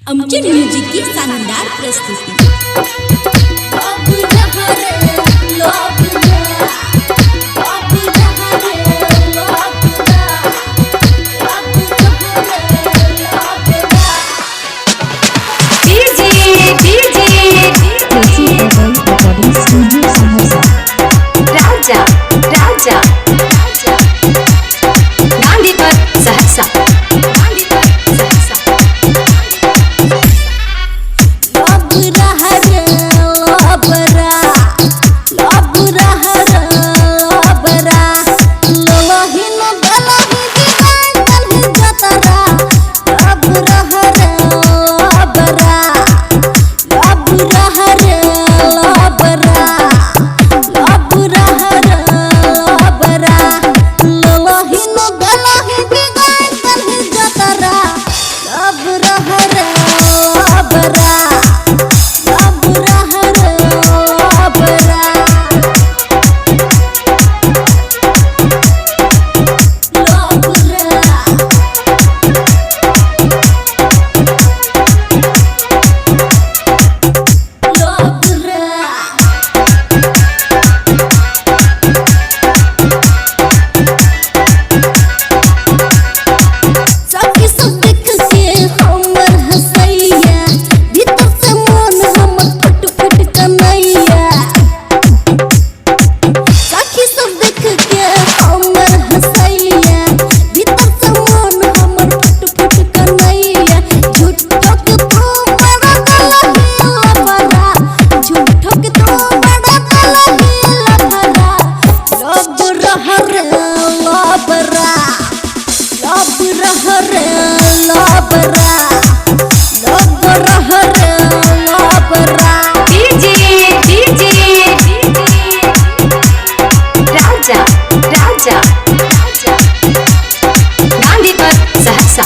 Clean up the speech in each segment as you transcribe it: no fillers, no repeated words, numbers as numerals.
आमचे म्युझिक की शानदार प्रस्तुती। राजा राजा गांधी पर सहसा राजा राजा गांधी पर सहसा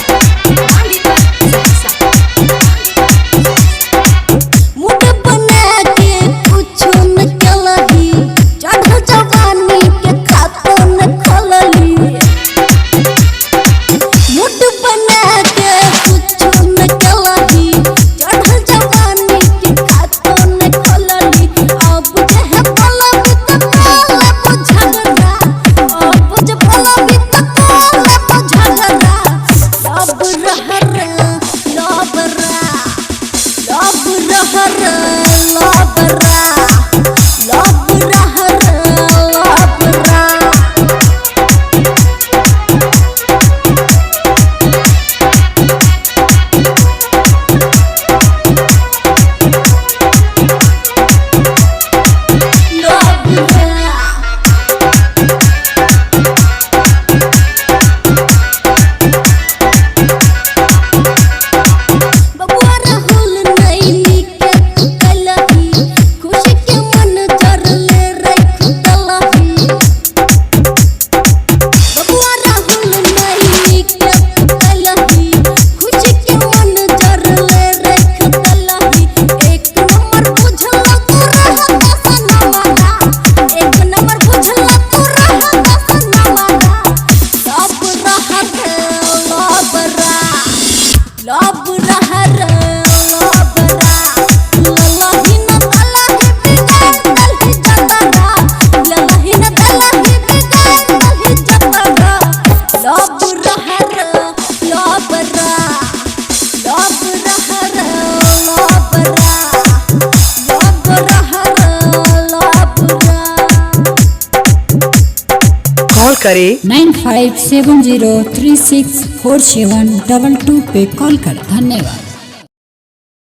मुठ बना के कुछो न कलही, चढ़ जवानी के खातो न खोलली। मुठ बना के कुछो न कलही, चढ़ जवानी के खातो न खोलली। अब जे बोलबी त बोले बुझगरा, अब जे बोलबी त बोले बुझगरा। सब रहर लबरा, लब रहर लबरा, लब रहर लबरा। बबुआ राहुल नैनी के कलही, खुशी के मन जरले रख दलही। बबुआ राहुल नैनी के कलही, खुशी के मन जरले रख दलही। एक नंबर बुझल तू रहत सनमरा, एक नंबर बुझल तू रहत सनमरा। सब रहत लबरा, लब रहर लबरा। ललही न दलही बिगाड़ दलही जतरा, ललही न दलही बिगाड़ दलही जतरा। लब रहर लबरा, लब रहर लबरा, लब रहर लबरा। कॉल करें 9570364722 पे कॉल करें। धन्यवाद।